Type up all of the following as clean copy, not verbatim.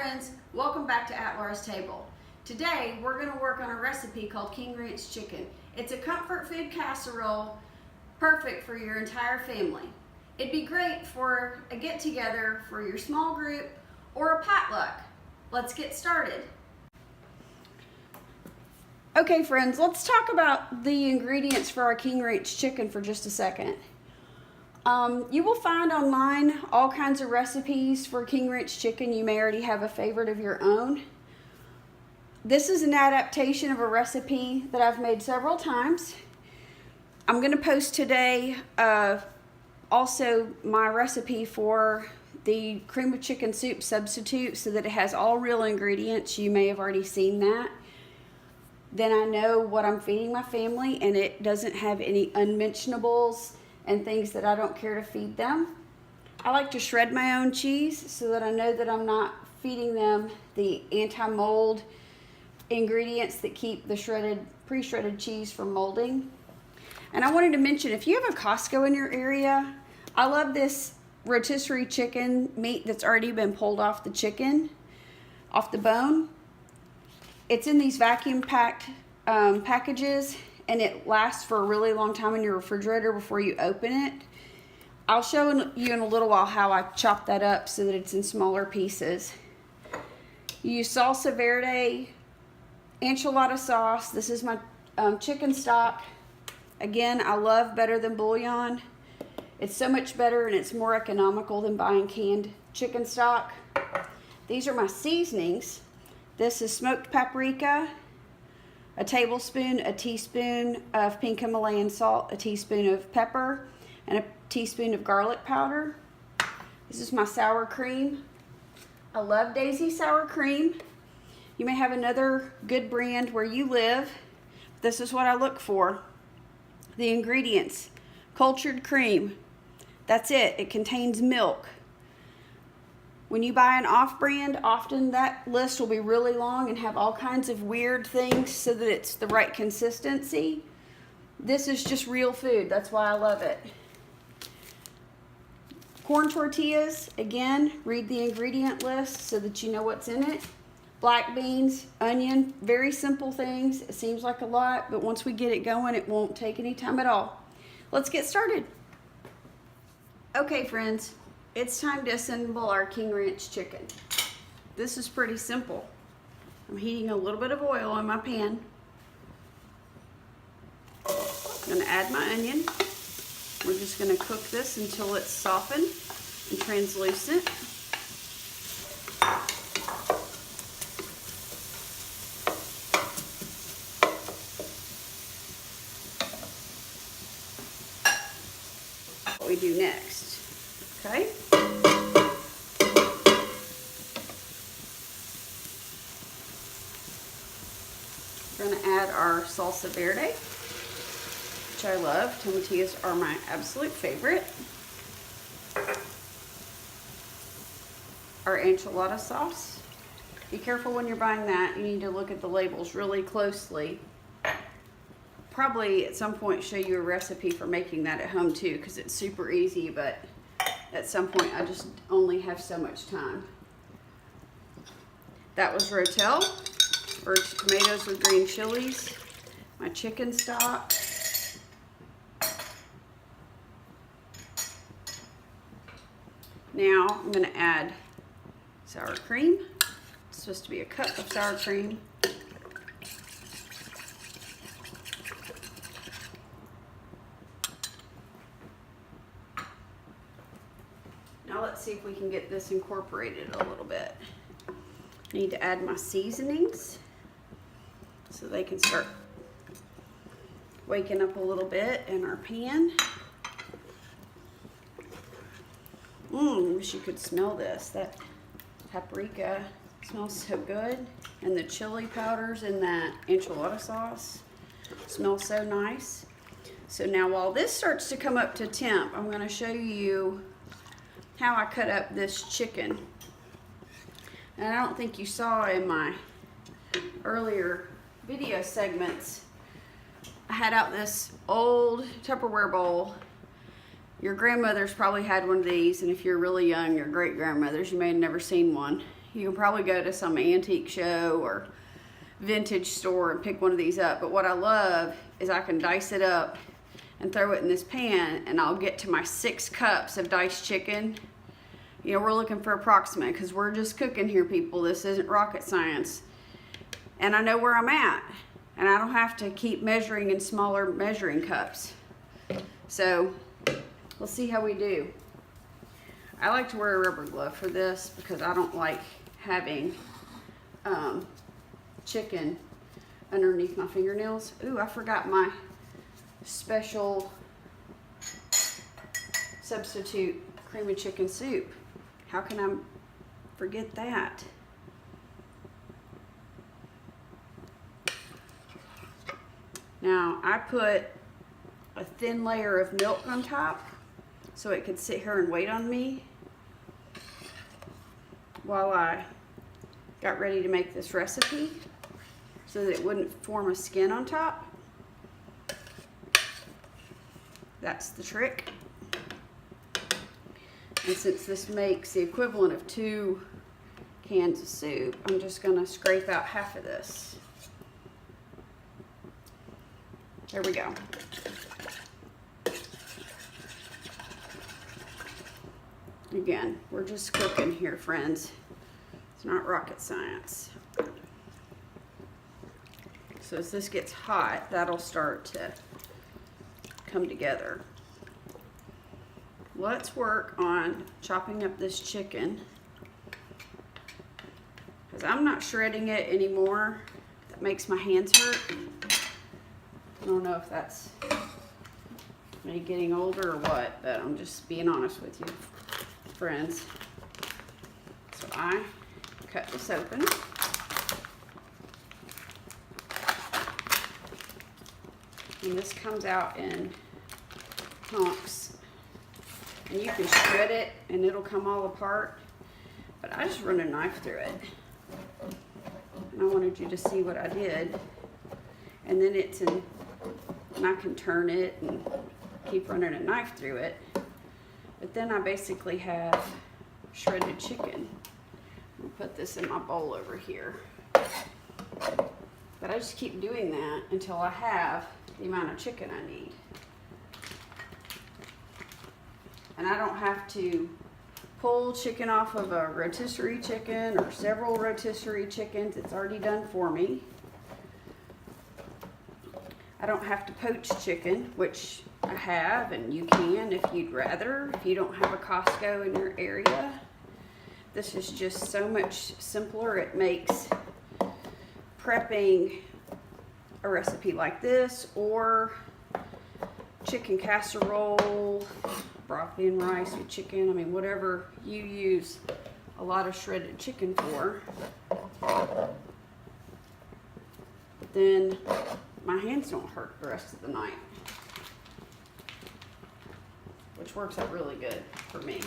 friends, welcome back to At Laura's Table. Today we're going to work on a recipe called King Ranch Chicken. It's a comfort food casserole, perfect for your entire family. It'd be great for a get-together for your small group or a potluck. Let's get started. Okay friends, let's talk about the ingredients for our King Ranch Chicken for just a second. You will find online all kinds of recipes for King Ranch Chicken. You may already have a favorite of your own. This is an adaptation of a recipe that I've made several times. I'm going to post today also my recipe for the cream of chicken soup substitute so that it has all real ingredients. You may have already seen that. Then I know what I'm feeding my family and it doesn't have any unmentionables and things that I don't care to feed them. I like to shred my own cheese so that I know that I'm not feeding them the anti-mold ingredients that keep the pre-shredded cheese from molding. And I wanted to mention, if you have a Costco in your area, I love this rotisserie chicken meat that's already been pulled off the chicken, off the bone. It's in these vacuum packed packages, and it lasts for a really long time in your refrigerator before you open it. I'll show you in a little while how I chop that up so that it's in smaller pieces. You use salsa verde, enchilada sauce. This is my chicken stock. Again, I love better than bouillon. It's so much better and it's more economical than buying canned chicken stock. These are my seasonings. This is smoked paprika, a tablespoon, a teaspoon of pink Himalayan salt, a teaspoon of pepper, and a teaspoon of garlic powder. This is my sour cream. I love Daisy sour cream. You may have another good brand where you live. This is what I look for. The ingredients: cultured cream. That's it. It contains milk. When you buy an off-brand, often that list will be really long and have all kinds of weird things so that it's the right consistency. This is just real food. That's why I love it. Corn tortillas, again, read the ingredient list so that you know what's in it. Black beans, onion, very simple things. It seems like a lot, but once we get it going, it won't take any time at all. Let's get started. Okay, friends. It's time to assemble our King Ranch chicken. This is pretty simple. I'm heating a little bit of oil in my pan. I'm gonna add my onion. We're just gonna cook this until it's softened and translucent. What we do next, okay? We're going to add our salsa verde, which I love. Tomatillos are my absolute favorite. Our enchilada sauce. Be careful when you're buying that. You need to look at the labels really closely. Probably at some point show you a recipe for making that at home too, because it's super easy, but at some point I just only have so much time. That was Rotel, or tomatoes with green chilies. My chicken stock. Now I'm going to add sour cream. It's supposed to be a cup of sour cream. Now let's see if we can get this incorporated a little bit. I need to add my seasonings so they can start waking up a little bit in our pan. Wish you could smell this. That paprika smells so good. And the chili powders in that enchilada sauce smell so nice. So now while this starts to come up to temp, I'm going to show you how I cut up this chicken. And I don't think you saw in my earlier video segments, I had out this old Tupperware bowl. Your grandmother's probably had one of these, and if you're really young, your great grandmother's, you may have never seen one. You can probably go to some antique show or vintage store and pick one of these up. But what I love is I can dice it up and throw it in this pan, and I'll get to my 6 cups of diced chicken. You know, we're looking for approximate because we're just cooking here, people. This isn't rocket science. And I know where I'm at, and I don't have to keep measuring in smaller measuring cups. So we'll see how we do. I like to wear a rubber glove for this because I don't like having chicken underneath my fingernails. Ooh, I forgot my special substitute cream of chicken soup. How can I forget that? Now, I put a thin layer of milk on top so it could sit here and wait on me while I got ready to make this recipe so that it wouldn't form a skin on top. That's the trick. And since this makes the equivalent of 2 cans of soup, I'm just going to scrape out half of this. There we go. Again, we're just cooking here, friends. It's not rocket science. So as this gets hot, that'll start to come together. Let's work on chopping up this chicken, because I'm not shredding it anymore. That makes my hands hurt. I don't know if that's me getting older or what, but I'm just being honest with you, friends. So I cut this open. And this comes out in hunks. And you can shred it and it'll come all apart. But I just run a knife through it. And I wanted you to see what I did. And then it's in, and I can turn it and keep running a knife through it. But then I basically have shredded chicken. I'll put this in my bowl over here. But I just keep doing that until I have the amount of chicken I need. And I don't have to pull chicken off of a rotisserie chicken or several rotisserie chickens. It's already done for me. I don't have to poach chicken, which I have, and you can if you'd rather, if you don't have a Costco in your area. This is just so much simpler. It makes prepping a recipe like this, or chicken casserole, broccoli and rice with chicken, I mean, whatever you use a lot of shredded chicken for, then my hands don't hurt the rest of the night, which works out really good for me.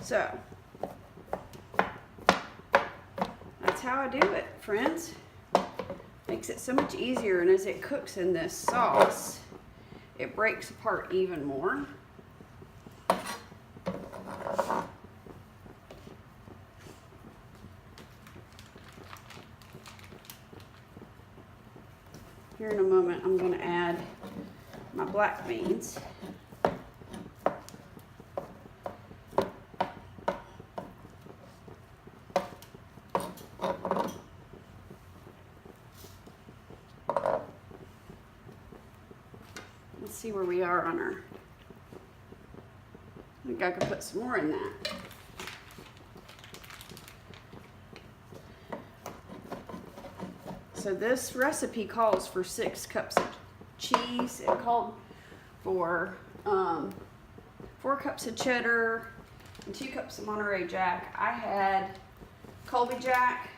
So, that's how I do it, friends. Makes it so much easier, and as it cooks in this sauce, it breaks apart even more. Here in a moment, I'm going to add my black beans. Let's see where we are on our, I think I could put some more in that. So this recipe calls for 6 cups of cheese. It called for 4 cups of cheddar and 2 cups of Monterey Jack. I had Colby Jack,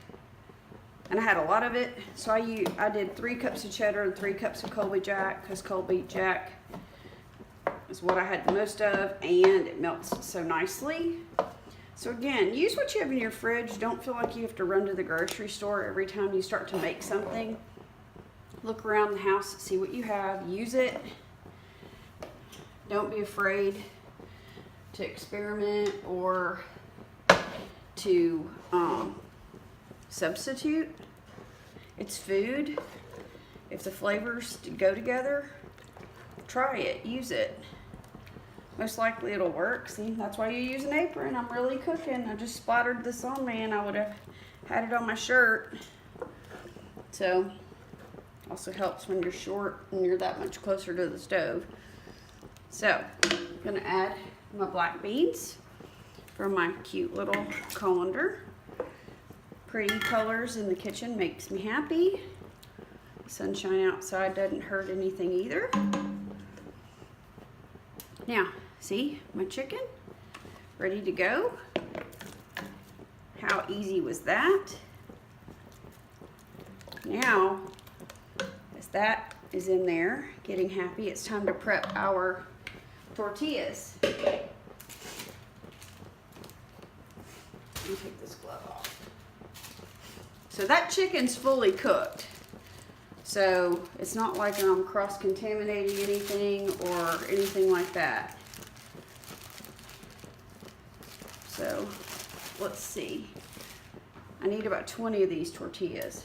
and I had a lot of it, so I did 3 cups of cheddar and 3 cups of Colby Jack, because Colby Jack is what I had the most of, and it melts so nicely. So again, use what you have in your fridge. Don't feel like you have to run to the grocery store every time you start to make something. look around the house, see what you have, use it. Don't be afraid to experiment or to substitute. It's food. If the flavors go together, try it, use it. Most likely it'll work. See, that's why you use an apron. I'm really cooking. I just splattered this on me and I would have had it on my shirt. So, also helps when you're short and you're that much closer to the stove. So, I'm gonna add my black beans from my cute little colander. Pretty colors in the kitchen makes me happy. Sunshine outside doesn't hurt anything either. Now, see my chicken ready to go. How easy was that? Now, as that is in there, getting happy, it's time to prep our tortillas. Let me take this glove off. So that chicken's fully cooked. So it's not like I'm cross-contaminating anything or anything like that. So let's see. I need about 20 of these tortillas.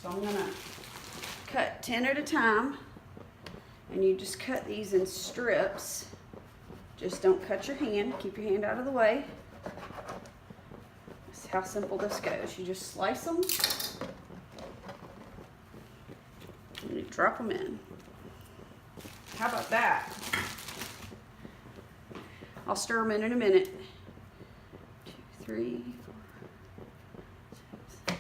So I'm gonna cut 10 at a time, and you just cut these in strips. Just don't cut your hand, keep your hand out of the way. That's how simple this goes. You just slice them, and you drop them in. How about that? I'll stir them in a minute. 2, 3, 4, 6, 7.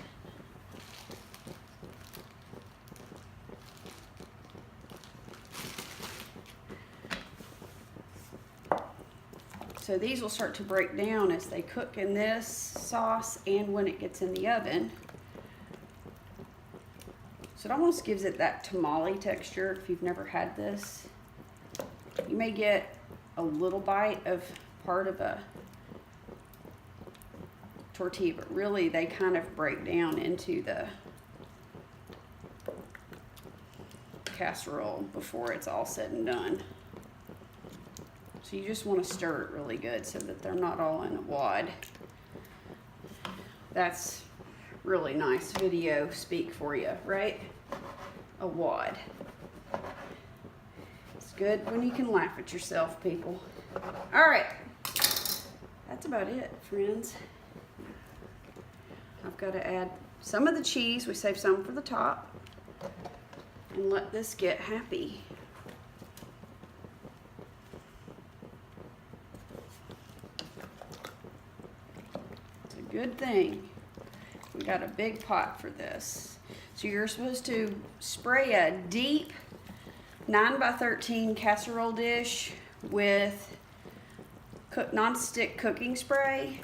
So these will start to break down as they cook in this sauce and when it gets in the oven. So it almost gives it that tamale texture if you've never had this. You may get a little bite of part of a tortilla, but really they kind of break down into the casserole before it's all said and done. So you just want to stir it really good so that they're not all in a wad. That's really nice video speak for you, right? A wad. It's good when you can laugh at yourself, people. All right, that's about it, friends. I've got to add some of the cheese. We save some for the top. And let this get happy. Good thing we got a big pot for this. So you're supposed to spray a deep 9x13 casserole dish with non-stick cooking spray.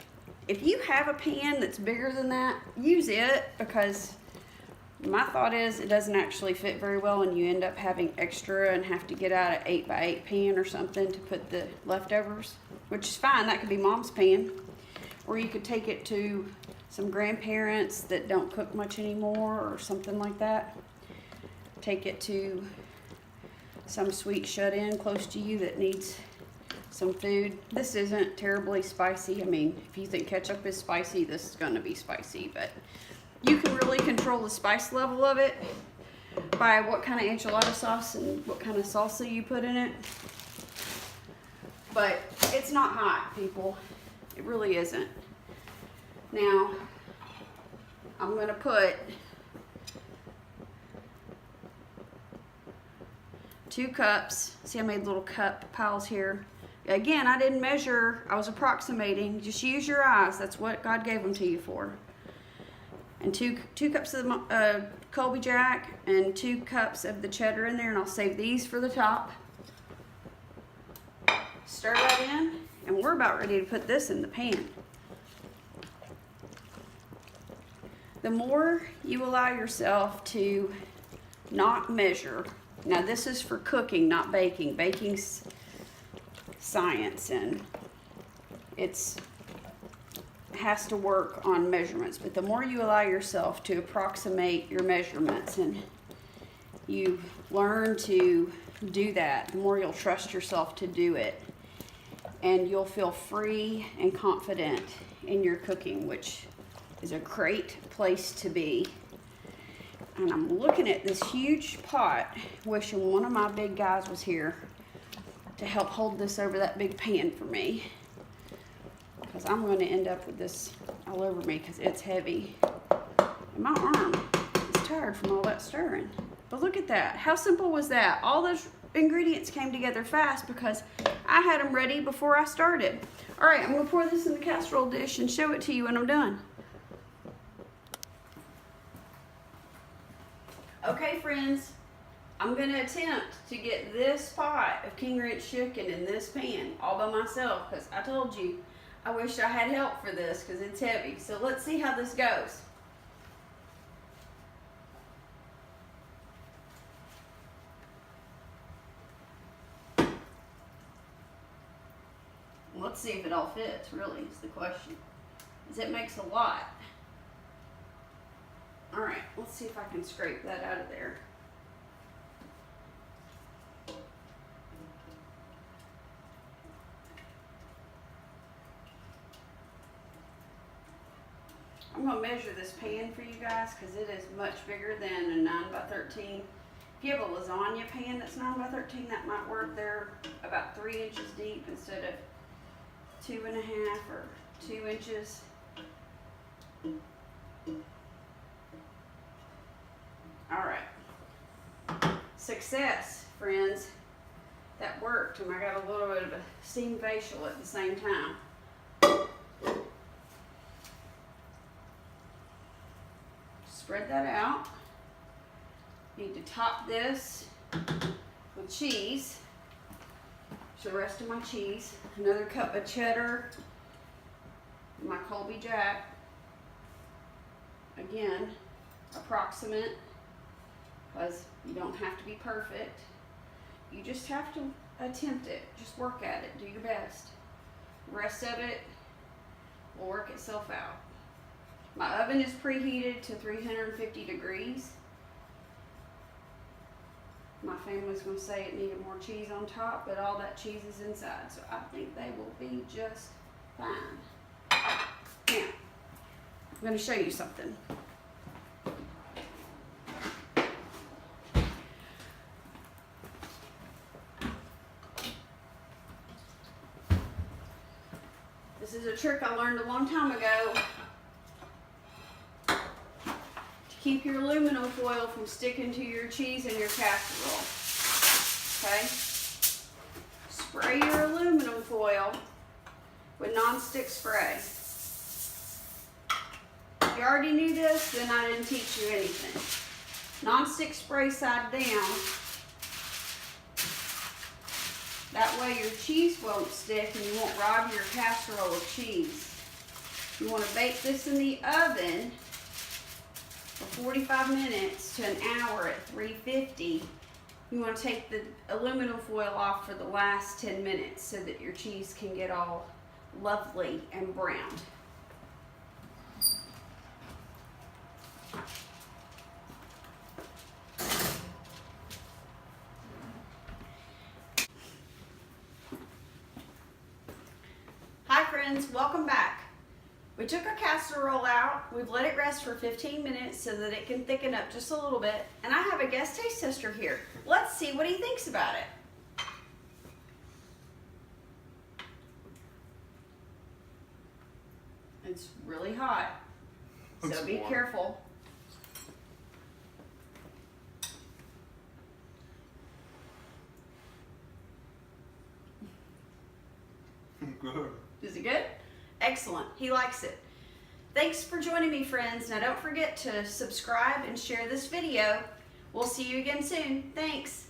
If you have a pan that's bigger than that, use it, because my thought is it doesn't actually fit very well and you end up having extra and have to get out an 8x8 pan or something to put the leftovers, which is fine. That could be mom's pan. Or you could take it to some grandparents that don't cook much anymore or something like that. Take it to some sweet shut-in close to you that needs some food. This isn't terribly spicy. I mean, if you think ketchup is spicy, this is going to be spicy. But you can really control the spice level of it by what kind of enchilada sauce and what kind of salsa you put in it. But it's not hot, people. It really isn't. Now, I'm going to put 2 cups. See, I made little cup piles here. Again, I didn't measure. I was approximating. Just use your eyes. That's what God gave them to you for. And two cups of the Colby Jack and 2 cups of the cheddar in there. And I'll save these for the top. Stir that in. And we're about ready to put this in the pan. The more you allow yourself to not measure, now this is for cooking, not baking. Baking's science and it's has to work on measurements, but the more you allow yourself to approximate your measurements and you learn to do that, the more you'll trust yourself to do it. And you'll feel free and confident in your cooking, which is a great place to be. And I'm looking at this huge pot, wishing one of my big guys was here to help hold this over that big pan for me, because I'm going to end up with this all over me because it's heavy. And my arm is tired from all that stirring. But look at that. How simple was that? All those ingredients came together fast because I had them ready before I started. All right, I'm going to pour this in the casserole dish and show it to you when I'm done. Okay, friends, I'm going to attempt to get this pot of King Ranch chicken in this pan all by myself, because I told you I wish I had help for this because it's heavy. So let's see how this goes. Let's see if it all fits, really, is the question. Because it makes a lot. Alright, let's see if I can scrape that out of there. I'm going to measure this pan for you guys because it is much bigger than a 9 by 13. If you have a lasagna pan that's 9 by 13, that might work. They're about 3 inches deep instead of 2.5 or 2 inches. All right. Success, friends. That worked, and I got a little bit of a steam facial at the same time. Spread that out. Need to top this with cheese. There's the rest of my cheese. Another cup of cheddar. My Colby Jack. Again, approximate, because you don't have to be perfect. You just have to attempt it. Just work at it. Do your best. The rest of it will work itself out. My oven is preheated to 350 degrees. My family's going to say it needed more cheese on top, but all that cheese is inside, so I think they will be just fine. Now, I'm going to show you something. This is a trick I learned a long time ago to keep your aluminum foil from sticking to your cheese in your casserole. Okay? Spray your aluminum foil with non-stick spray. If you already knew this, then I didn't teach you anything. Non-stick spray side down. That way your cheese won't stick and you won't rob your casserole of cheese. You want to bake this in the oven for 45 minutes to an hour at 350. You want to take the aluminum foil off for the last 10 minutes so that your cheese can get all lovely and browned. Hi friends, welcome back. We took our casserole out, we've let it rest for 15 minutes so that it can thicken up just a little bit, and I have a guest taste tester here. Let's see what he thinks about it. It's really hot, so be careful. Good. Is it good? Excellent. He likes it. Thanks for joining me, friends. Now don't forget to subscribe and share this video. We'll see you again soon. Thanks.